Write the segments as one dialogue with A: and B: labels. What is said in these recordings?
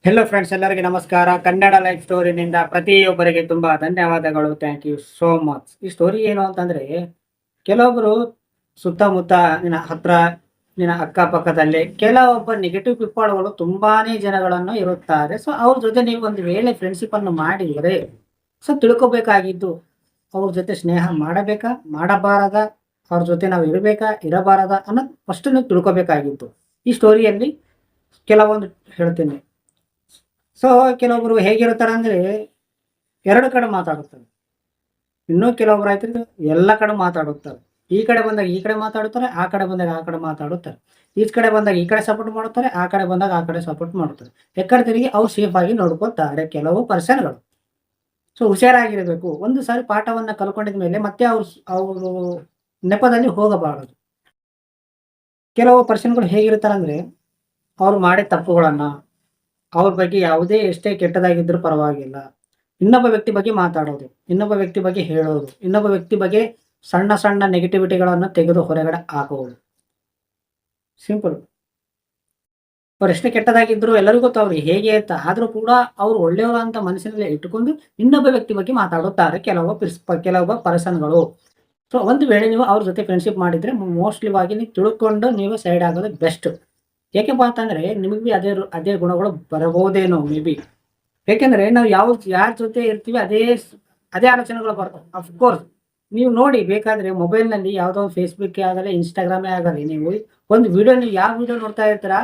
A: Hello friends, ಎಲ್ಲರಿಗೆ ನಮಸ್ಕಾರ. Kannada life ಸ್ಟೋರಿನಿಂದ ಪ್ರತಿಯೊಬ್ಬರಿಗೆ ತುಂಬಾ ಧನ್ಯವಾದಗಳು. Thank you so much. ಈ ಸ್ಟೋರಿ ಏನು ಅಂತಂದ್ರೆ, ಕೆಲವೊಬ್ಬರು ಸುತ್ತಮುತ್ತ ನಿನ್ನ ಹತ್ರ, ನಿನ್ನ ಅಕ್ಕಪಕ್ಕದಲ್ಲಿ ಕೆಲವೊಬ್ಬ ನೆಗೆಟಿವ್ ಪೀಪಲ್ಗಳು ತುಂಬಾನೇ ಜನಗಳನ್ನು ಇರುತ್ತಾರೆ. ಸೊ ಅವ್ರ ಜೊತೆ ನೀವು ಒಂದು ವೇಳೆ ಫ್ರೆಂಡ್ಶಿಪ್ ಅನ್ನು ಮಾಡಿದರೆ, ಸೊ ತಿಳ್ಕೊಬೇಕಾಗಿದ್ದು, ಅವ್ರ ಜೊತೆ ಸ್ನೇಹ ಮಾಡಬೇಕಾ ಮಾಡಬಾರದಾ, ಅವ್ರ ಜೊತೆ ನಾವು ಇರಬೇಕಾ ಇರಬಾರದಾ ಅನ್ನೋದು ಫಸ್ಟ್ ನೀವು ತಿಳ್ಕೊಬೇಕಾಗಿತ್ತು. ಈ ಸ್ಟೋರಿಯಲ್ಲಿ ಕೆಲವೊಂದು ಹೇಳ್ತೀನಿ. ಸೊ ಕೆಲವೊಬ್ರು ಹೇಗಿರ್ತಾರೆ ಅಂದ್ರೆ, ಎರಡು ಕಡೆ ಮಾತಾಡುತ್ತಾರೆ. ಇನ್ನೂ ಕೆಲವೊಬ್ರು ಆಯ್ತು ಎಲ್ಲ ಕಡೆ ಮಾತಾಡುತ್ತಾರೆ. ಈ ಕಡೆ ಬಂದಾಗ ಈ ಕಡೆ ಮಾತಾಡುತ್ತಾರೆ, ಆ ಕಡೆ ಬಂದಾಗ ಆ ಕಡೆ ಮಾತಾಡುತ್ತಾರೆ. ಈ ಕಡೆ ಬಂದಾಗ ಈ ಕಡೆ ಸಪೋರ್ಟ್ ಮಾಡುತ್ತಾರೆ, ಆ ಕಡೆ ಬಂದಾಗ ಆ ಕಡೆ ಸಪೋರ್ಟ್ ಮಾಡುತ್ತಾರೆ. ಎಕ್ಕಡೆ ತಿರುಗಿ ಅವ್ರು ಸೇಫ್ ಆಗಿ ನೋಡ್ಕೊತಾರೆ ಕೆಲವು ಪರ್ಸನ್ಗಳು. ಸೊ ಹುಷಾರಾಗಿರಬೇಕು. ಒಂದು ಸಾರಿ ಪಾಠವನ್ನ ಕಲ್ಕೊಂಡಿದ ಮೇಲೆ ಮತ್ತೆ ಅವರು ನೆಪದಲ್ಲಿ ಹೋಗಬಾರದು. ಕೆಲವು ಪರ್ಸನ್ಗಳು ಹೇಗಿರ್ತಾರೆ ಅಂದ್ರೆ, ಅವ್ರು ಮಾಡಿದ ತಪ್ಪುಗಳನ್ನ, ಅವ್ರ ಬಗ್ಗೆ ಯಾವುದೇ ಎಷ್ಟೇ ಕೆಟ್ಟದಾಗಿದ್ರೂ ಪರವಾಗಿಲ್ಲ, ಇನ್ನೊಬ್ಬ ವ್ಯಕ್ತಿ ಬಗ್ಗೆ ಮಾತಾಡೋದು, ಇನ್ನೊಬ್ಬ ವ್ಯಕ್ತಿ ಬಗ್ಗೆ ಹೇಳೋದು, ಇನ್ನೊಬ್ಬ ವ್ಯಕ್ತಿ ಬಗ್ಗೆ ಸಣ್ಣ ಸಣ್ಣ ನೆಗೆಟಿವಿಟಿಗಳನ್ನು ತೆಗೆದು ಹೊರಗಡೆ ಹಾಕುವುದು. ಸಿಂಪಲ್. ಅವ್ರು ಎಷ್ಟೇ ಕೆಟ್ಟದಾಗಿದ್ರು ಎಲ್ಲರಿಗೂ ಗೊತ್ತು ಅವ್ರು ಹೇಗೆ ಅಂತ. ಆದ್ರೂ ಕೂಡ ಅವ್ರು ಒಳ್ಳೆಯವರು ಅಂತ ಮನಸ್ಸಿನಲ್ಲಿ ಇಟ್ಟುಕೊಂಡು ಇನ್ನೊಬ್ಬ ವ್ಯಕ್ತಿ ಬಗ್ಗೆ ಮಾತಾಡುತ್ತಾರೆ ಕೆಲವೊಬ್ಬ ಪರ್ಸನ್ಗಳು. ಸೊ ಒಂದು ವೇಳೆ ನೀವು ಅವ್ರ ಜೊತೆ ಫ್ರೆಂಡ್ಶಿಪ್ ಮಾಡಿದ್ರೆ ಮೋಸ್ಟ್ಲಿ ಆಗಿ ನೀವು ತಿಳ್ಕೊಂಡು ನೀವು ಸೈಡ್ ಆಗೋದು ಬೆಸ್ಟ್. ಯಾಕೆಪ್ಪ ಅಂತಂದ್ರೆ ನಿಮಗೆ ಬಿ ಅದೇ ಗುಣಗಳು ಬರಬಹುದೇನೋ ಮೇ ಬಿ. ಯಾಕೆಂದ್ರೆ ನಾವು ಯಾರ ಜೊತೆ ಇರ್ತೀವಿ ಅದೇ ಆಲೋಚನೆಗಳು ಬರ್ತವೆ. ಅಫ್ಕೋರ್ಸ್ ನೀವು ನೋಡಿ, ಬೇಕಾದ್ರೆ ಮೊಬೈಲ್ನಲ್ಲಿ ಯಾವುದೋ ಒಂದು ಫೇಸ್ಬುಕ್ಕೇ ಆಗಲಿ, ಇನ್ಸ್ಟಾಗ್ರಾಮೇ ಆಗಲಿ, ನೀವು ಒಂದು ವಿಡಿಯೋ ನೀವು ಯಾವ ವಿಡಿಯೋ ನೋಡ್ತಾ ಇರ್ತೀರಾ,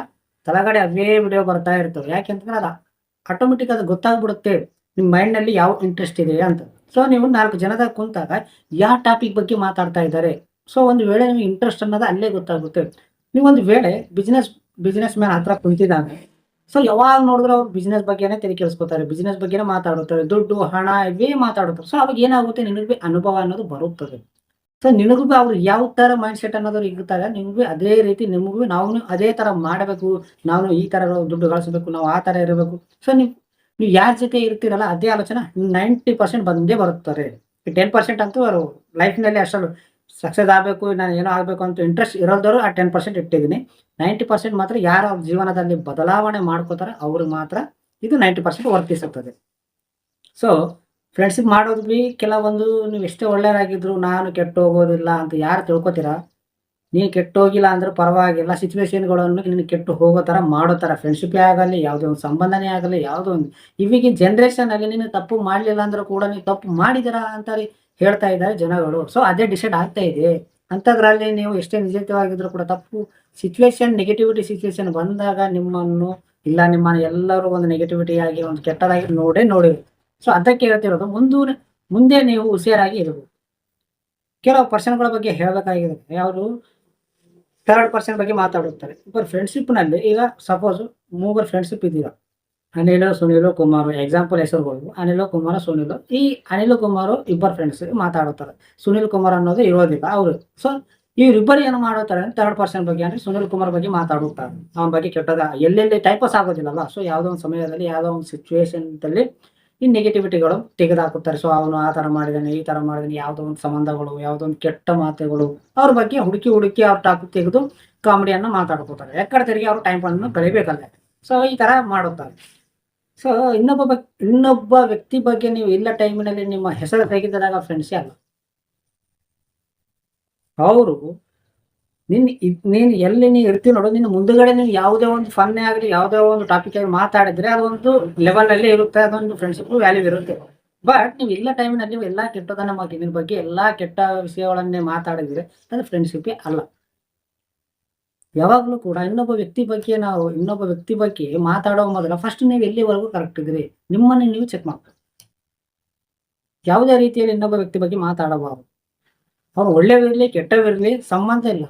A: ತಳಗಡೆ ಅವೇ ವಿಡಿಯೋ ಬರ್ತಾ ಇರ್ತವೆ. ಯಾಕೆಂತಂದ್ರೆ ಅದು ಆಟೋಮೆಟಿಕ್ ಅದು ಗೊತ್ತಾಗ್ಬಿಡುತ್ತೆ ನಿಮ್ಮ ಮೈಂಡ್ನಲ್ಲಿ ಯಾವ ಇಂಟ್ರೆಸ್ಟ್ ಇದೆ ಅಂತ. ಸೊ ನೀವು 4 ಜನದಾಗ ಕುಂತಾಗ ಯಾವ ಟಾಪಿಕ್ ಬಗ್ಗೆ ಮಾತಾಡ್ತಾ ಇದ್ದಾರೆ, ಸೊ ಒಂದು ವೇಳೆ ನಿಮಗೆ ಇಂಟ್ರೆಸ್ಟ್ ಅನ್ನೋದು ಅಲ್ಲೇ ಗೊತ್ತಾಗುತ್ತೆ. ನೀವು ಒಂದು ವೇಳೆ ಬಿಸ್ನೆಸ್ ಮ್ಯಾನ್ ಹತ್ರ ಕುಂತಿದಾಗ, ಸೊ ಯಾವಾಗ ನೋಡಿದ್ರು ಅವ್ರು ಬಿಸ್ನೆಸ್ ಬಗ್ಗೆನೇ ತಲೆ ಕೆಡಿಸ್ಕೊತಾರೆ, ಬಿಸ್ನೆಸ್ ಬಗ್ಗೆನೇ ಮಾತಾಡುತ್ತಾರೆ, ದುಡ್ಡು ಹಣ ಇವೇ ಮಾತಾಡುತ್ತಾರೆ. ಸೊ ಅವಾಗ ಏನಾಗುತ್ತೆ, ನಿನಗೆ ಬಿ ಅನುಭವ ಅನ್ನೋದು ಬರುತ್ತದೆ. ಸೊ ನಿನಗೂ ಬಿ ಅವ್ರು ಯಾವ ತರ ಮೈಂಡ್ ಸೆಟ್ ಅನ್ನೋದು ಇರ್ತಾರೆ, ನಿಮ್ಗೂ ಬಿ ಅದೇ ರೀತಿ ನಿಮಗೂ ನಾವು ಅದೇ ತರ ಮಾಡಬೇಕು, ನಾವು ಈ ತರ ದುಡ್ಡು ಗಳಿಸಬೇಕು, ನಾವು ಆ ತರ ಇರಬೇಕು. ಸೊ ನೀವು ಯಾರ ಜೊತೆ ಇರ್ತೀರಲ್ಲ ಅದೇ ಆಲೋಚನೆ 90% ಬಂದೇ ಬರುತ್ತಾರೆ. ಈ 10% ಅಂತೂ ಅವರು ಲೈಫ್ನಲ್ಲಿ ಅಷ್ಟು ಸಕ್ಸಸ್ ಆಗಬೇಕು, ನಾನು ಏನೋ ಆಗಬೇಕು ಅಂತ ಇಂಟ್ರೆಸ್ಟ್ ಇರೋದವರು ಆ 10% ಇಟ್ಟಿದ್ದೀನಿ. 90% ಮಾತ್ರ ಯಾರು ಅವ್ರ ಜೀವನದಲ್ಲಿ ಬದಲಾವಣೆ ಮಾಡ್ಕೋತಾರೆ ಅವ್ರಿಗೆ ಮಾತ್ರ ಇದು 90% ವರ್ತಿಸುತ್ತದೆ. ಸೊ ಫ್ರೆಂಡ್ಶಿಪ್ ಮಾಡೋದು ಬಿ ಕೆಲವೊಂದು, ನೀವು ಎಷ್ಟೇ ಒಳ್ಳೆಯರಾಗಿದ್ರು ನಾನು ಕೆಟ್ಟು ಹೋಗೋದಿಲ್ಲ ಅಂತ ಯಾರು ತಿಳ್ಕೊತೀರಾ, ನೀನು ಕೆಟ್ಟು ಹೋಗಿಲ್ಲ ಅಂದ್ರೆ ಪರವಾಗಿಲ್ಲ, ಸಿಚುವೇಶನ್ಗಳನ್ನು ನೀನು ಕೆಟ್ಟು ಹೋಗೋ ಥರ ಮಾಡೋ ಥರ ಫ್ರೆಂಡ್ಶಿಪ್ಪೇ ಆಗಲಿ, ಯಾವುದೋ ಒಂದು ಸಂಬಂಧನೇ ಆಗಲಿ, ಯಾವುದೋ ಒಂದು ಇವಿಗಿನ ಜನ್ರೇಷನಲ್ಲಿ ನೀನು ತಪ್ಪು ಮಾಡಲಿಲ್ಲ ಅಂದ್ರೂ ಕೂಡ ನೀವು ತಪ್ಪು ಮಾಡಿದ್ದೀರಾ ಅಂತ ಹೇಳ್ತಾ ಇದ್ದಾರೆ ಜನಗಳು. ಸೊ ಅದೇ ಡಿಸೈಡ್ ಆಗ್ತಾ ಇದೆ. ಅಂಥದ್ರಲ್ಲಿ ನೀವು ಎಷ್ಟೇ ನಿಜವಾಗಿದ್ರು ಕೂಡ ತಪ್ಪು ನೆಗೆಟಿವಿಟಿ ಸಿಚುವೇಶನ್ ಬಂದಾಗ ನಿಮ್ಮನ್ನು ಎಲ್ಲರೂ ಒಂದು ನೆಗೆಟಿವಿಟಿ ಆಗಿ ಒಂದು ಕೆಟ್ಟದಾಗಿ ನೋಡಿ. ಸೊ ಅದಕ್ಕೆ ಹೇಳ್ತಿರೋದು, ಮುಂದೆ ನೀವು ಹುಷಾರಾಗಿ ಇರಬೇಕು. ಕೆಲವು ಪರ್ಸನ್ಗಳ ಬಗ್ಗೆ ಹೇಳಬೇಕಾಗಿದೆ. ಅವರು ಥರ್ಡ್ ಪರ್ಸನ್ ಬಗ್ಗೆ ಮಾತಾಡುತ್ತಾರೆ. ಇಬ್ಬರು ಫ್ರೆಂಡ್ಶಿಪ್ನಲ್ಲಿ, ಈಗ ಸಪೋಸ್ 3 ಫ್ರೆಂಡ್ಶಿಪ್ ಇದ್ದೀರಾ, ಅನಿಲು, ಸುನಿಲು, ಕುಮಾರು. ಎಕ್ಸಾಂಪಲ್ ಹೆಸರುಗಳು ಅನಿಲು, ಕುಮಾರ, ಸುನಿಲು. ಈ ಅನಿಲು, ಕುಮಾರು ಇಬ್ಬರು ಫ್ರೆಂಡ್ಸ್ ಮಾತಾಡುತ್ತಾರೆ. ಸುನಿಲ್ ಕುಮಾರ್ ಅನ್ನೋದು ಇರೋದಿಲ್ಲ ಅವರು. ಸೊ ಇವರಿಬ್ಬರು ಏನು ಮಾಡುತ್ತಾರೆ ಅಂದ್ರೆ, ಥರ್ಡ್ ಪರ್ಸನ್ ಬಗ್ಗೆ ಅಂದ್ರೆ ಸುನಿಲ್ ಕುಮಾರ್ ಬಗ್ಗೆ ಮಾತಾಡುತ್ತಾರೆ. ಅವನ ಬಗ್ಗೆ ಕೆಟ್ಟದ ಎಲ್ಲೆಲ್ಲಿ ಟೈಪಸ್ ಆಗೋದಿಲ್ಲಲ್ಲ. ಸೊ ಯಾವುದೋ ಒಂದು ಸಮಯದಲ್ಲಿ ಯಾವುದೋ ಒಂದು ಸಿಚುವೇಶನ್ದಲ್ಲಿ ಈ ನೆಗೆಟಿವಿಟಿಗಳು ತೆಗೆದುಹಾಕುತ್ತಾರೆ. ಸೊ ಅವನು ಆ ಥರ ಮಾಡಿದಾನೆ, ಈ ಥರ ಮಾಡಿದಾನೆ, ಯಾವುದೋ ಒಂದು ಸಂಬಂಧಗಳು, ಯಾವುದೋ ಒಂದು ಕೆಟ್ಟ ಮಾತುಗಳು ಅವ್ರ ಬಗ್ಗೆ ಹುಡುಕಿ ಅವ್ರ ಟಾಪಿಕ್ ತೆಗೆದು ಕಾಮಿಡಿಯನ್ನು ಮಾತಾಡ್ಕೋತಾರೆ. ಯಾಕಡೆ ತಿರುಗಿ ಅವ್ರ ಟೈಮ್ ಅನ್ನು ಕಳಿಬೇಕಲ್ಲ. ಸೊ ಈ ಥರ ಮಾಡುತ್ತಾರೆ. ಸೊ ಇನ್ನೊಬ್ಬ ವ್ಯಕ್ತಿ ಬಗ್ಗೆ ನೀವು ಇಲ್ಲ ಟೈಮಿನಲ್ಲಿ ನಿಮ್ಮ ಹೆಸರು ತೆಗೆದಾಗ ಫ್ರೆಂಡ್ಸೇ ಅಲ್ಲ ಅವರು. ನೀನು ಎಲ್ಲಿ ನೀನು ಇರ್ತೀವಿ ನೋಡು, ನಿನ್ನ ಮುಂದುಗಡೆ ನೀವು ಯಾವುದೇ ಒಂದು ಫನ್ನೇ ಆಗಲಿ, ಯಾವುದೇ ಒಂದು ಟಾಪಿಕ್ ಆಗಿ ಮಾತಾಡಿದ್ರೆ ಅದೊಂದು ಲೆವೆಲಲ್ಲೇ ಇರುತ್ತೆ, ಅದೊಂದು ಫ್ರೆಂಡ್ಶಿಪ್ ವ್ಯಾಲ್ಯೂ ಇರುತ್ತೆ. ಬಟ್ ನೀವು ಇಲ್ಲ ಟೈಮಿನಲ್ಲಿ ನೀವು ಎಲ್ಲ ಕೆಟ್ಟದನ್ನ ನಿನ್ನ ಬಗ್ಗೆ ಎಲ್ಲ ಕೆಟ್ಟ ವಿಷಯಗಳನ್ನೇ ಮಾತಾಡಿದ್ರೆ ಅದು ಫ್ರೆಂಡ್ಶಿಪ್ಪೇ ಅಲ್ಲ. ಯಾವಾಗಲೂ ಕೂಡ ಇನ್ನೊಬ್ಬ ವ್ಯಕ್ತಿ ಬಗ್ಗೆ ಮಾತಾಡೋ ಮೊದಲ ಫಸ್ಟ್ ನೀವು ಎಲ್ಲಿವರೆಗೂ ಕರೆಕ್ಟ್ ಇದ್ರಿ ನಿಮ್ಮನ್ನು ನೀವು ಚೆಕ್ ಮಾಡ್ಬೇಕು. ಯಾವುದೇ ರೀತಿಯಲ್ಲಿ ಇನ್ನೊಬ್ಬ ವ್ಯಕ್ತಿ ಬಗ್ಗೆ ಮಾತಾಡಬಾರದು. ಅವ್ರು ಒಳ್ಳೆಯವಿರಲಿ ಕೆಟ್ಟವಿರಲಿ ಸಂಬಂಧ ಇಲ್ಲ.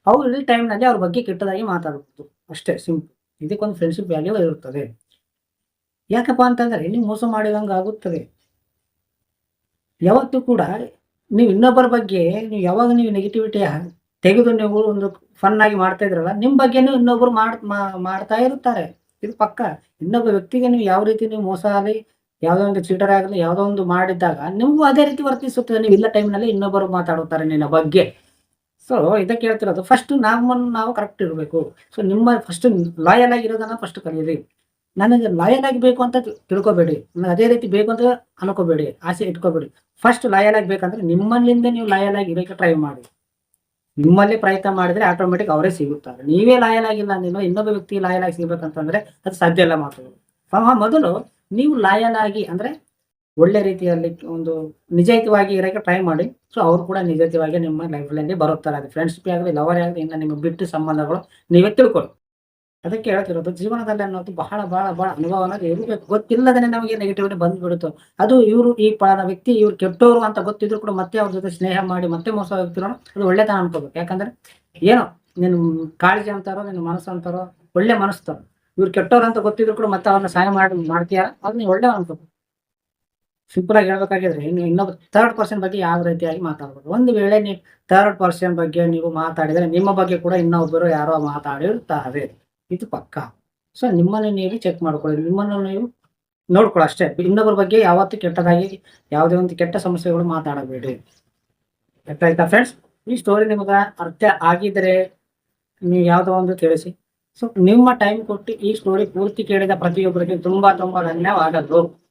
A: ಅವ್ರು ಈ ಟೈಮ್ನಲ್ಲಿ ಅವ್ರ ಬಗ್ಗೆ ಕೆಟ್ಟದಾಗಿ ಮಾತಾಡಬಹುದು ಅಷ್ಟೇ, ಸಿಂಪಲ್. ಇದಕ್ಕೊಂದು ಫ್ರೆಂಡ್ಶಿಪ್ ವ್ಯಾಲ್ಯೂ ಇರುತ್ತದೆ. ಯಾಕಪ್ಪ ಅಂತಂದ್ರೆ ನೀವು ಮೋಸ ಮಾಡಿದಂಗೆ ಆಗುತ್ತದೆ. ಯಾವತ್ತೂ ಕೂಡ ನೀವು ಇನ್ನೊಬ್ಬರ ಬಗ್ಗೆ ಯಾವಾಗ ನೀವು ನೆಗೆಟಿವಿಟಿ ತೆಗೆದು ನೀವು ಒಂದು ಫನ್ ಆಗಿ ಮಾಡ್ತಾ ಇದ್ರಲ್ಲ, ನಿಮ್ಮ ಬಗ್ಗೆನೂ ಇನ್ನೊಬ್ರು ಮಾಡ್ತಾ ಇರುತ್ತಾರೆ. ಇದು ಪಕ್ಕ. ಇನ್ನೊಬ್ಬ ವ್ಯಕ್ತಿಗೆ ನೀವು ಯಾವ ರೀತಿ ನೀವು ಮೋಸ ಆಗಲಿ, ಯಾವುದೋ ಒಂದು ಚೀಟರ್ ಆಗಲಿ, ಯಾವುದೋ ಒಂದು ಮಾಡಿದ್ದಾಗ ನಿಮಗೂ ಅದೇ ರೀತಿ ವರ್ತಿಸುತ್ತದೆ. ನೀವು ಇಲ್ಲ ಟೈಮ್ನಲ್ಲಿ ಇನ್ನೊಬ್ಬರು ಮಾತಾಡುತ್ತಾರೆ ನಿನ್ನ ಬಗ್ಗೆ. ಸೊ ಇದಕ್ಕೆ ಹೇಳ್ತಿರೋದು, ಫಸ್ಟ್ ನಾವು ಕರೆಕ್ಟ್ ಇರಬೇಕು. ಸೊ ನಿಮ್ಮ ಫಸ್ಟ್ ಲಾಯಲ್ ಆಗಿರೋದನ್ನ ಫಸ್ಟ್ ಕಲಿಯಿರಿ. ನನಗೆ ಲಾಯಲ್ ಆಗಿ ಬೇಕು ಅಂತ ತಿಳ್ಕೊಬೇಡಿ. ನನಗೆ ಅದೇ ರೀತಿ ಬೇಕು ಅಂತ ಅನ್ಕೋಬೇಡಿ. ಆಸೆ ಇಟ್ಕೋಬೇಡಿ. ಫಸ್ಟ್ ಲಾಯಲ್ ಆಗ್ಬೇಕಂದ್ರೆ ನಿಮ್ಮಲ್ಲಿಂದ ನೀವು ಲಾಯಲ್ ಆಗಿ ಇರೋಕೆ ಟ್ರೈ ಮಾಡಿ. ನಿಮ್ಮಲ್ಲಿ ಪ್ರಯತ್ನ ಮಾಡಿದ್ರೆ ಆಟೋಮೆಟಿಕ್ ಅವರೇ ಸಿಗುತ್ತಾರೆ. ನೀವೇ ಲಾಯಲ್ ಆಗಿಲ್ಲ ನೀನು ಇನ್ನೊಬ್ಬ ವ್ಯಕ್ತಿ ಲಾಯಲ್ ಆಗಿ ಸಿಗ್ಬೇಕಂತಂದ್ರೆ ಅದು ಸಾಧ್ಯ ಇಲ್ಲ ಮಾತುಗಳು. ಮೊದಲು ನೀವು ಲಾಯಲ್ ಆಗಿ ಅಂದ್ರೆ ಒಳ್ಳೆ ರೀತಿಯಲ್ಲಿ ಒಂದು ನಿಜಾಯಿತವಾಗಿ ಇರೋಕೆ ಟ್ರೈ ಮಾಡಿ. ಸೊ ಅವ್ರು ಕೂಡ ನಿಜಾಯಿತವಾಗಿ ನಿಮ್ಮ ಲೈಫ್‌ನಲ್ಲಿ ಬರುತ್ತಾರೆ. ಅದು ಫ್ರೆಂಡ್ಶಿಪ್ ಆಗಲಿ, ಲವರೇ ಆಗಲಿ ಇನ್ನು ನಿಮಗೆ ಬಿಟ್ಟು ಸಂಬಂಧಗಳು ನೀವೇ ತಿಳ್ಕೊಳ್ಳಿ. ಅದಕ್ಕೆ ಹೇಳ್ತಿರೋದು ಜೀವನದಲ್ಲಿ ಅನ್ನೋದು ಬಹಳ, ಬಹಳ, ಬಹಳ ಅನುಭವ ಅನ್ನೋದು ಇರಬೇಕು. ಗೊತ್ತಿಲ್ಲದೇನೆ ನಮಗೆ ನೆಗೆಟಿವಿಟಿ ಬಂದ್ಬಿಡುತ್ತೆ. ಅದು ಇವರು ಈ ವ್ಯಕ್ತಿ ಇವ್ರು ಕೆಟ್ಟೋರು ಅಂತ ಗೊತ್ತಿದ್ರು ಕೂಡ ಮತ್ತೆ ಅವ್ರ ಜೊತೆ ಸ್ನೇಹ ಮಾಡಿ ಮತ್ತೆ ಮೋಸ ಹೋಗ್ತಿರೋ ಅದು ಒಳ್ಳೆತನ ಅನ್ಕೋಬೇಕು. ಯಾಕಂದ್ರೆ ಏನೋ ನೀನು ಕಾಳಜಿ ಅಂತಾರೋ, ನಿನ್ನ ಮನಸ್ಸು ಅಂತಾರೋ, ಒಳ್ಳೆ ಮನಸ್ಸು ಇವ್ರು ಕೆಟ್ಟೋರು ಅಂತ ಗೊತ್ತಿದ್ರು ಕೂಡ ಮತ್ತೆ ಅವ್ರನ್ನ ಸಹಾಯ ಮಾಡ್ತೀಯಾ ಅದು ನೀವು ಒಳ್ಳೆಯವ ಅನ್ಕೋಬೇಕು. ಸಿಂಪಲ್ ಆಗಿ ಹೇಳ್ಬೇಕಾಗಿದ್ರೆ ನೀವು ಇನ್ನೊಬ್ಬ ಥರ್ಡ್ ಪರ್ಸನ್ ಬಗ್ಗೆ ಯಾವ ರೀತಿಯಾಗಿ ಮಾತಾಡ್ಬೋದು. ಒಂದು ವೇಳೆ ನೀವು ಥರ್ಡ್ ಪರ್ಸನ್ ಬಗ್ಗೆ ನೀವು ಮಾತಾಡಿದರೆ ನಿಮ್ಮ ಬಗ್ಗೆ ಕೂಡ ಇನ್ನೊಬ್ಬರು ಯಾರೋ ಮಾತಾಡಿರ್ತಾರೆ. ಇದು ಪಕ್ಕಾ. ಸೊ ನಿಮ್ಮನ್ನು ನೀವು ಚೆಕ್ ಮಾಡ್ಕೊಳ್ಳಿ. ನಿಮ್ಮನ್ನು ನೀವು ನೋಡ್ಕೊಳ್ಳಿ ಅಷ್ಟೇ. ಇನ್ನೊಬ್ಬರ ಬಗ್ಗೆ ಯಾವತ್ತೂ ಕೆಟ್ಟದಾಗಿ ಯಾವುದೇ ಒಂದು ಕೆಟ್ಟ ಸಮಸ್ಯೆಗಳು ಮಾತಾಡಬೇಡಿ. ಅರ್ಥ ಆಯ್ತಾ ಫ್ರೆಂಡ್ಸ್? ಈ ಸ್ಟೋರಿ ನಿಮಗೆ ಅರ್ಥ ಆಗಿದ್ರೆ ನೀವು ಯಾವುದೋ ಒಂದು ತಿಳಿಸಿ. ಸೊ ನಿಮ್ಮ ಟೈಮ್ ಕೊಟ್ಟು ಈ ಸ್ಟೋರಿ ಪೂರ್ತಿ ಕೇಳಿದ ಪ್ರತಿಯೊಬ್ಬರಿಗೆ ತುಂಬಾ ತುಂಬಾ ಧನ್ಯವಾದಗಳು.